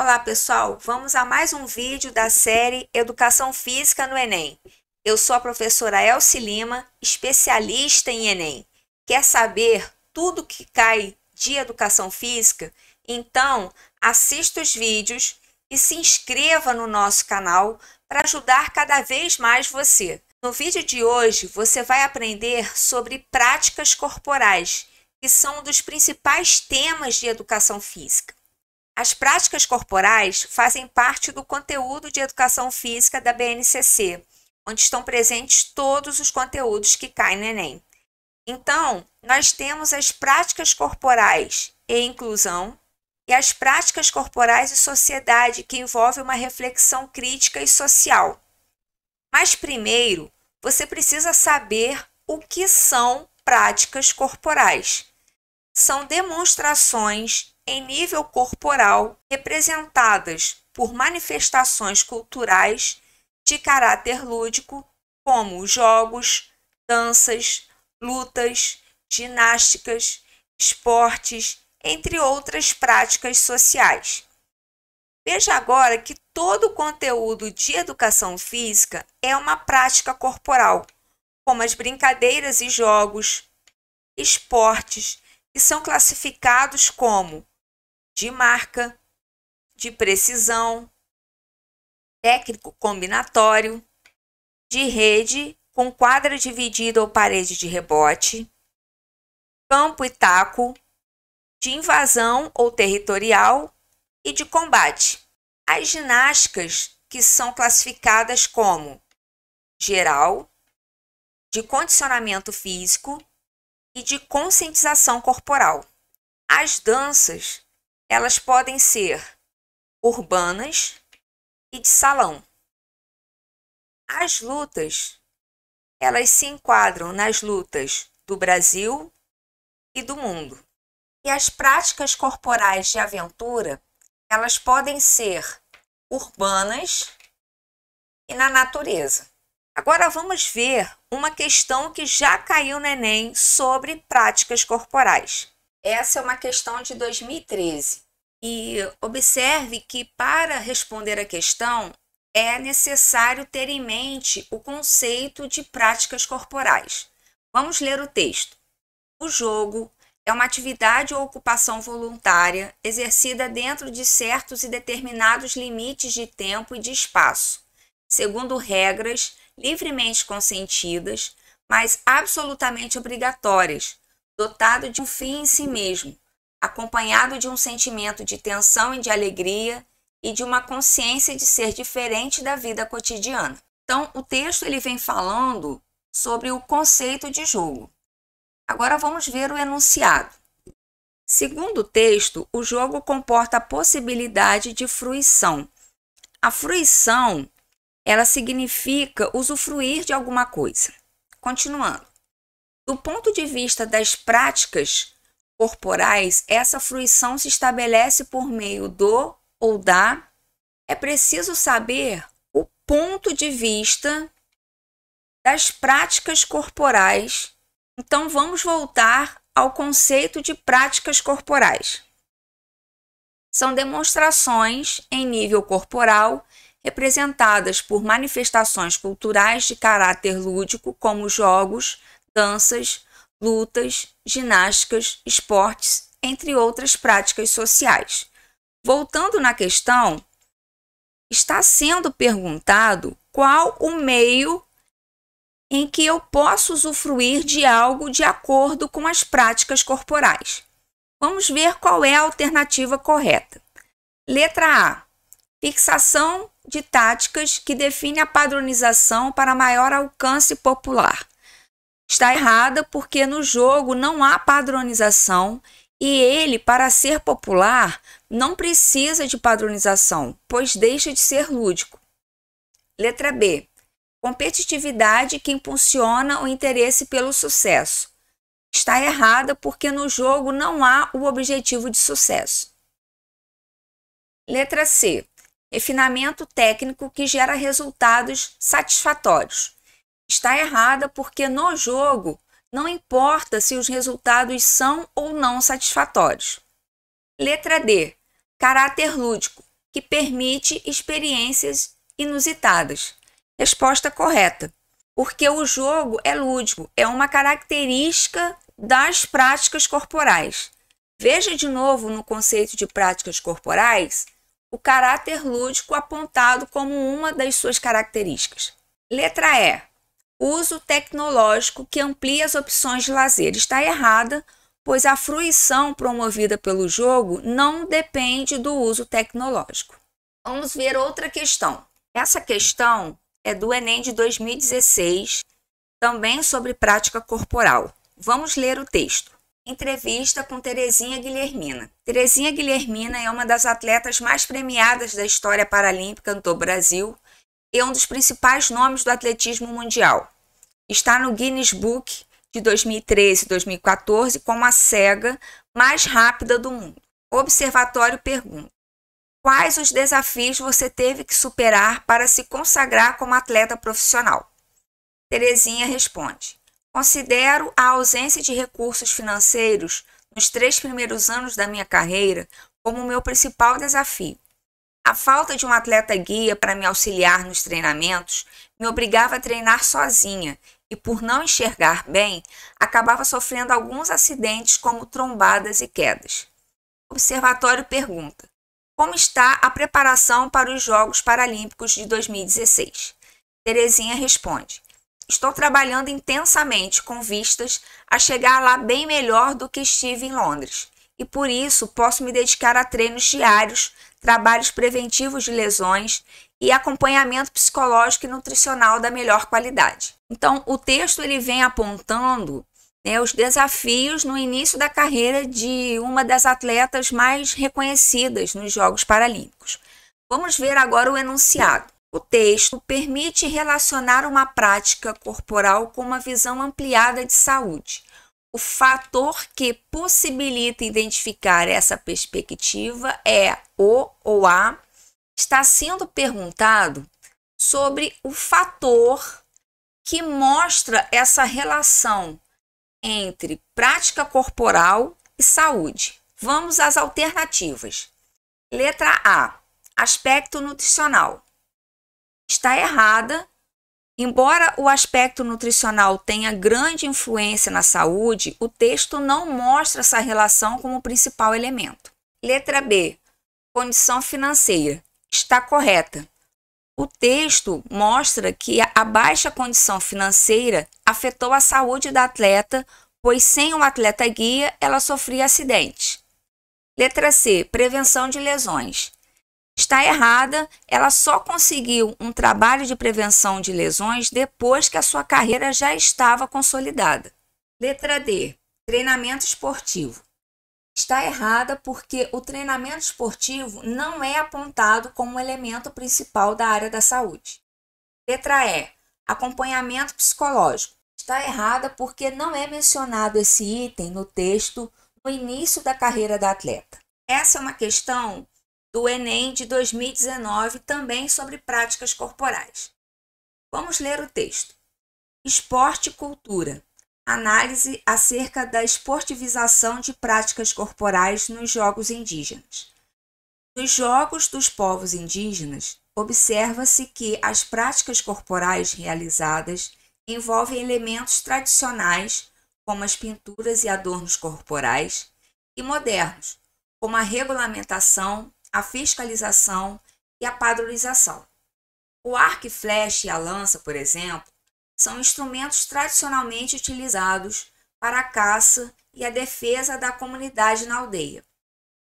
Olá, pessoal! Vamos a mais um vídeo da série Educação Física no Enem. Eu sou a professora Elci Lima, especialista em Enem. Quer saber tudo que cai de Educação Física? Então, assista os vídeos e se inscreva no nosso canal para ajudar cada vez mais você. No vídeo de hoje, você vai aprender sobre práticas corporais, que são um dos principais temas de Educação Física. As práticas corporais fazem parte do conteúdo de Educação Física da BNCC, onde estão presentes todos os conteúdos que caem no Enem. Então, nós temos as práticas corporais e inclusão e as práticas corporais e sociedade, que envolve uma reflexão crítica e social. Mas primeiro, você precisa saber o que são práticas corporais. São demonstrações em nível corporal representadas por manifestações culturais de caráter lúdico, como jogos, danças, lutas, ginásticas, esportes, entre outras práticas sociais. Veja agora que todo o conteúdo de educação física é uma prática corporal, como as brincadeiras e jogos, esportes, que são classificados como de marca, de precisão, técnico combinatório, de rede com quadra dividida ou parede de rebote, campo e taco, de invasão ou territorial e de combate. As ginásticas, que são classificadas como geral, de condicionamento físico e de conscientização corporal. As danças, elas podem ser urbanas e de salão. As lutas, elas se enquadram nas lutas do Brasil e do mundo. E as práticas corporais de aventura, elas podem ser urbanas e na natureza. Agora vamos ver uma questão que já caiu no Enem sobre práticas corporais. Essa é uma questão de 2013. E observe que para responder a questão é necessário ter em mente o conceito de práticas corporais. Vamos ler o texto. O jogo é uma atividade ou ocupação voluntária exercida dentro de certos e determinados limites de tempo e de espaço, segundo regras livremente consentidas, mas absolutamente obrigatórias, dotado de um fim em si mesmo, acompanhado de um sentimento de tensão e de alegria e de uma consciência de ser diferente da vida cotidiana. Então, o texto ele vem falando sobre o conceito de jogo. Agora vamos ver o enunciado. Segundo o texto, o jogo comporta a possibilidade de fruição. A fruição, ela significa usufruir de alguma coisa. Continuando. Do ponto de vista das práticas corporais, essa fruição se estabelece por meio do ou da. É preciso saber o ponto de vista das práticas corporais. Então, vamos voltar ao conceito de práticas corporais. São demonstrações em nível corporal representadas por manifestações culturais de caráter lúdico, como jogos, danças, lutas, ginásticas, esportes, entre outras práticas sociais. Voltando na questão, está sendo perguntado qual o meio em que eu posso usufruir de algo de acordo com as práticas corporais. Vamos ver qual é a alternativa correta. Letra A. Fixação de táticas que define a padronização para maior alcance popular. Está errada porque no jogo não há padronização e ele, para ser popular, não precisa de padronização, pois deixa de ser lúdico. Letra B. Competitividade que impulsiona o interesse pelo sucesso. Está errada porque no jogo não há o objetivo de sucesso. Letra C. Refinamento técnico que gera resultados satisfatórios. Está errada porque no jogo não importa se os resultados são ou não satisfatórios. Letra D. Caráter lúdico. que permite experiências inusitadas. Resposta correta. Porque o jogo é lúdico, é uma característica das práticas corporais. Veja de novo no conceito de práticas corporais o caráter lúdico apontado como uma das suas características. Letra E. Uso tecnológico que amplia as opções de lazer. Está errada, pois a fruição promovida pelo jogo não depende do uso tecnológico. Vamos ver outra questão. Essa questão é do Enem de 2016, também sobre prática corporal. Vamos ler o texto. Entrevista com Terezinha Guilhermina. Terezinha Guilhermina é uma das atletas mais premiadas da história paralímpica do Brasil e um dos principais nomes do atletismo mundial. Está no Guinness Book de 2013 e 2014 como a cega mais rápida do mundo. O observatório pergunta: quais os desafios você teve que superar para se consagrar como atleta profissional? Terezinha responde: considero a ausência de recursos financeiros nos 3 primeiros anos da minha carreira como o meu principal desafio. A falta de um atleta guia para me auxiliar nos treinamentos me obrigava a treinar sozinha e, por não enxergar bem, acabava sofrendo alguns acidentes como trombadas e quedas. O observatório pergunta: como está a preparação para os Jogos Paralímpicos de 2016? Terezinha responde: estou trabalhando intensamente com vistas a chegar lá bem melhor do que estive em Londres, e por isso posso me dedicar a treinos diários, trabalhos preventivos de lesões e acompanhamento psicológico e nutricional da melhor qualidade. Então, o texto ele vem apontando os desafios no início da carreira de uma das atletas mais reconhecidas nos Jogos Paralímpicos. Vamos ver agora o enunciado. O texto permite relacionar uma prática corporal com uma visão ampliada de saúde. O fator que possibilita identificar essa perspectiva é o ou a. Está sendo perguntado sobre o fator que mostra essa relação entre prática corporal e saúde. Vamos às alternativas. Letra A, aspecto nutricional. Está errada. Embora o aspecto nutricional tenha grande influência na saúde, o texto não mostra essa relação como principal elemento. Letra B, condição financeira. Está correta. O texto mostra que a baixa condição financeira afetou a saúde da atleta, pois sem um atleta guia ela sofria acidentes. Letra C, prevenção de lesões. Está errada, ela só conseguiu um trabalho de prevenção de lesões depois que a sua carreira já estava consolidada. Letra D, treinamento esportivo. Está errada porque o treinamento esportivo não é apontado como elemento principal da área da saúde. Letra E, acompanhamento psicológico. Está errada porque não é mencionado esse item no texto no início da carreira da atleta. Essa é uma questão do Enem de 2019, também sobre práticas corporais. Vamos ler o texto. Esporte e cultura. Análise acerca da esportivização de práticas corporais nos jogos indígenas. Nos jogos dos povos indígenas, observa-se que as práticas corporais realizadas envolvem elementos tradicionais, como as pinturas e adornos corporais, e modernos, como a regulamentação, a fiscalização e a padronização. O arco e flecha e a lança, por exemplo, são instrumentos tradicionalmente utilizados para a caça e a defesa da comunidade na aldeia.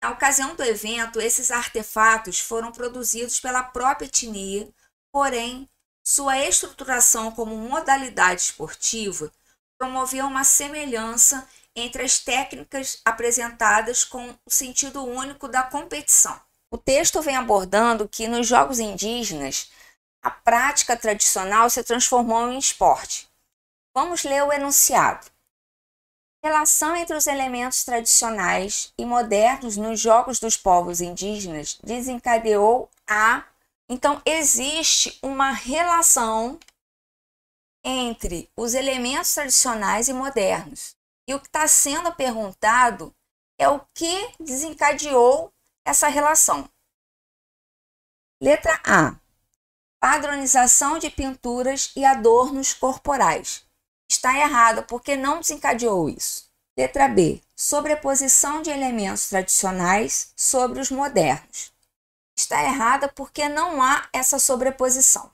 Na ocasião do evento, esses artefatos foram produzidos pela própria etnia, porém, sua estruturação como modalidade esportiva promoveu uma semelhança entre as técnicas apresentadas com o sentido único da competição. O texto vem abordando que nos jogos indígenas, a prática tradicional se transformou em esporte. Vamos ler o enunciado. A relação entre os elementos tradicionais e modernos nos jogos dos povos indígenas desencadeou a... Então, existe uma relação entre os elementos tradicionais e modernos. E o que está sendo perguntado é o que desencadeou essa relação. Letra A. Padronização de pinturas e adornos corporais. Está errado porque não desencadeou isso. Letra B. Sobreposição de elementos tradicionais sobre os modernos. Está errada porque não há essa sobreposição.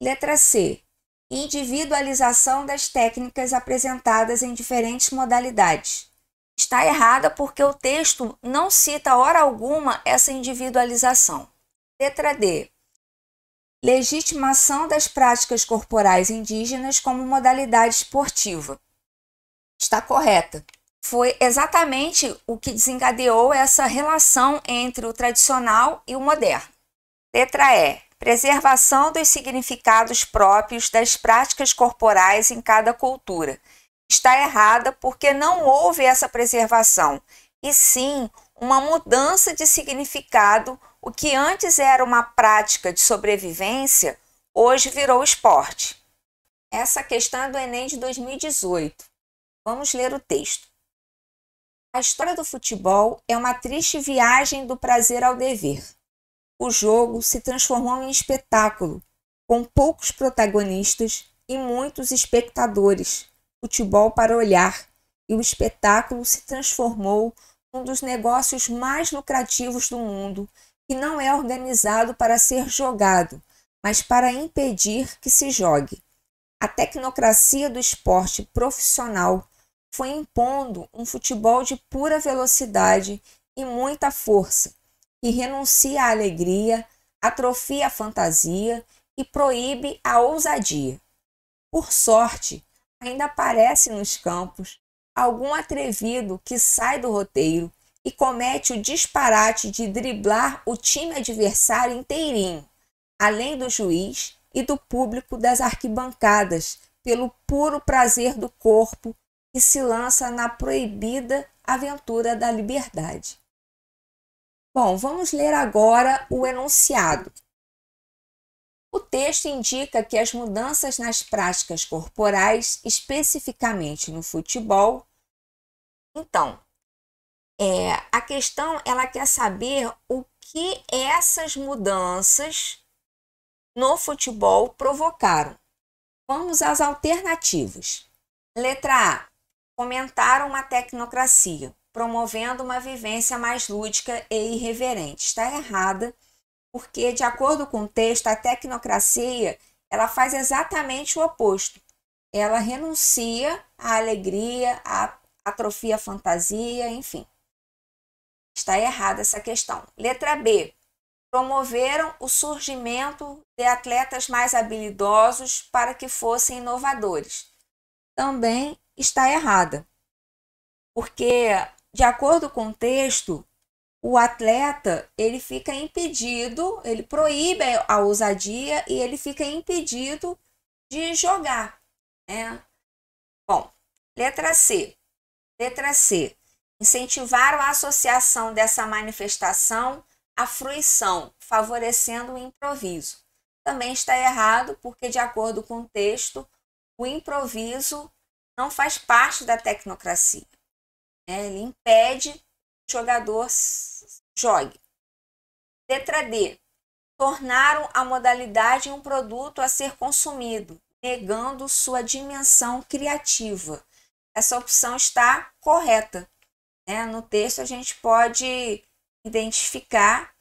Letra C. Individualização das técnicas apresentadas em diferentes modalidades. Está errada porque o texto não cita hora alguma essa individualização. Letra D. Legitimação das práticas corporais indígenas como modalidade esportiva. Está correta. Foi exatamente o que desencadeou essa relação entre o tradicional e o moderno. Letra E. Preservação dos significados próprios das práticas corporais em cada cultura. Está errada porque não houve essa preservação, e sim uma mudança de significado. O que antes era uma prática de sobrevivência, hoje virou esporte. Essa questão é do Enem de 2018. Vamos ler o texto. A história do futebol é uma triste viagem do prazer ao dever. O jogo se transformou em espetáculo, com poucos protagonistas e muitos espectadores. Futebol para olhar, e o espetáculo se transformou num dos negócios mais lucrativos do mundo, que não é organizado para ser jogado, mas para impedir que se jogue. A tecnocracia do esporte profissional foi impondo um futebol de pura velocidade e muita força, que renuncia à alegria, atrofia a fantasia e proíbe a ousadia. Por sorte, ainda aparece nos campos algum atrevido que sai do roteiro e comete o disparate de driblar o time adversário inteirinho, além do juiz e do público das arquibancadas, pelo puro prazer do corpo que se lança na proibida aventura da liberdade. Bom, vamos ler agora o enunciado. O texto indica que as mudanças nas práticas corporais, especificamente no futebol. Então, a questão, ela quer saber o que essas mudanças no futebol provocaram. Vamos às alternativas. Letra A. Fomentaram uma tecnocracia, promovendo uma vivência mais lúdica e irreverente. Está errada, porque, de acordo com o texto, a tecnocracia ela faz exatamente o oposto. Ela renuncia à alegria, atrofia a fantasia, enfim. Está errada essa questão. Letra B. Promoveram o surgimento de atletas mais habilidosos para que fossem inovadores. Também está errada, porque, de acordo com o texto, o atleta ele fica impedido, ele proíbe a ousadia e ele fica impedido de jogar, né? Bom, letra C. Letra C. Incentivaram a associação dessa manifestação à fruição, favorecendo o improviso. Também está errado, porque, de acordo com o texto, o improviso não faz parte da tecnocracia. Ele impede que o jogador jogue. Letra D. Tornaram a modalidade um produto a ser consumido, negando sua dimensão criativa. Essa opção está correta. No texto a gente pode identificar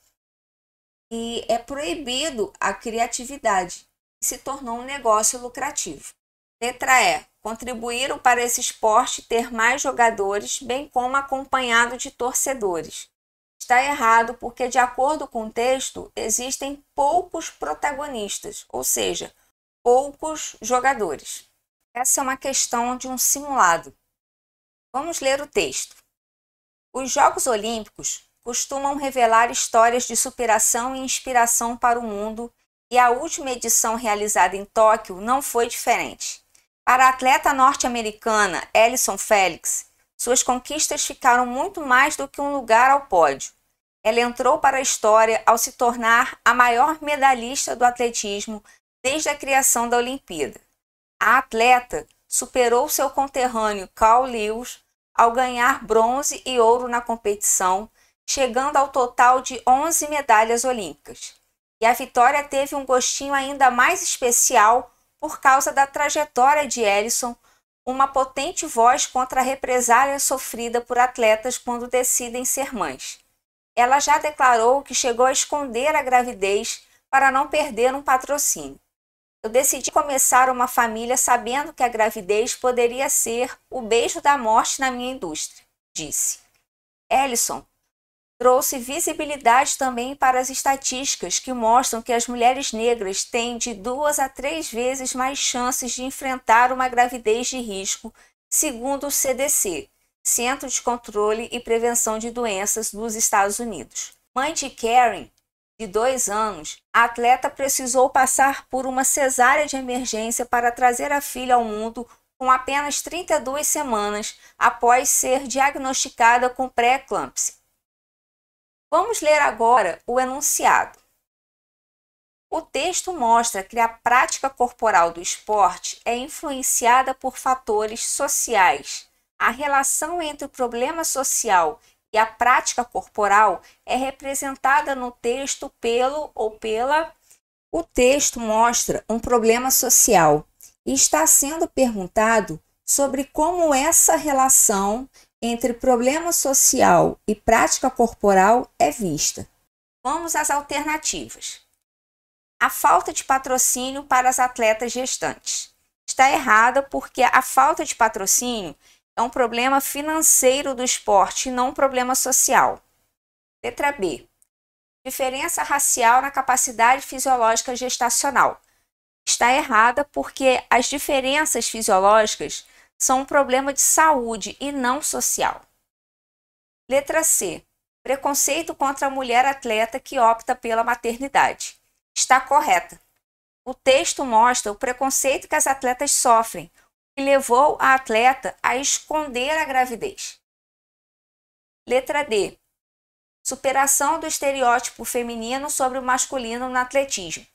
que é proibido a criatividade e se tornou um negócio lucrativo. Letra E. Contribuíram para esse esporte ter mais jogadores, bem como acompanhado de torcedores. Está errado porque, de acordo com o texto, existem poucos protagonistas, ou seja, poucos jogadores. Essa é uma questão de um simulado. Vamos ler o texto. Os Jogos Olímpicos costumam revelar histórias de superação e inspiração para o mundo, e a última edição realizada em Tóquio não foi diferente. Para a atleta norte-americana Allyson Felix, suas conquistas ficaram muito mais do que um lugar ao pódio. Ela entrou para a história ao se tornar a maior medalhista do atletismo desde a criação da Olimpíada. A atleta superou seu conterrâneo Carl Lewis ao ganhar bronze e ouro na competição, chegando ao total de 11 medalhas olímpicas. E a vitória teve um gostinho ainda mais especial por causa da trajetória de Ellison, uma potente voz contra a represália sofrida por atletas quando decidem ser mães. Ela já declarou que chegou a esconder a gravidez para não perder um patrocínio. Eu decidi começar uma família sabendo que a gravidez poderia ser o beijo da morte na minha indústria, disse. Ellison trouxe visibilidade também para as estatísticas que mostram que as mulheres negras têm de 2 a 3 vezes mais chances de enfrentar uma gravidez de risco, segundo o CDC, Centro de Controle e Prevenção de Doenças dos Estados Unidos. Mãe de Karen, de 2 anos, a atleta precisou passar por uma cesárea de emergência para trazer a filha ao mundo com apenas 32 semanas após ser diagnosticada com pré-eclâmpsia. Vamos ler agora o enunciado. O texto mostra que a prática corporal do esporte é influenciada por fatores sociais. A relação entre o problema social e a prática corporal é representada no texto pelo ou pela. O texto mostra um problema social e está sendo perguntado sobre como essa relação entre problema social e prática corporal é vista. Vamos às alternativas. A falta de patrocínio para as atletas gestantes. Está errada porque a falta de patrocínio é um problema financeiro do esporte e não um problema social. Letra B. Diferença racial na capacidade fisiológica gestacional. Está errada porque as diferenças fisiológicas são um problema de saúde e não social. Letra C. Preconceito contra a mulher atleta que opta pela maternidade. Está correta. O texto mostra o preconceito que as atletas sofrem, que levou a atleta a esconder a gravidez. Letra D. Superação do estereótipo feminino sobre o masculino no atletismo.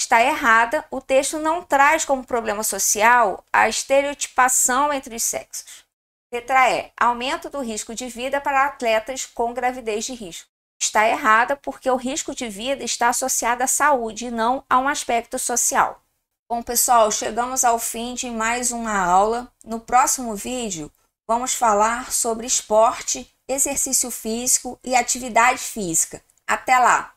Está errada, o texto não traz como problema social a estereotipação entre os sexos. Letra E. Aumento do risco de vida para atletas com gravidez de risco. Está errada porque o risco de vida está associado à saúde e não a um aspecto social. Bom, pessoal, chegamos ao fim de mais uma aula. No próximo vídeo, vamos falar sobre esporte, exercício físico e atividade física. Até lá!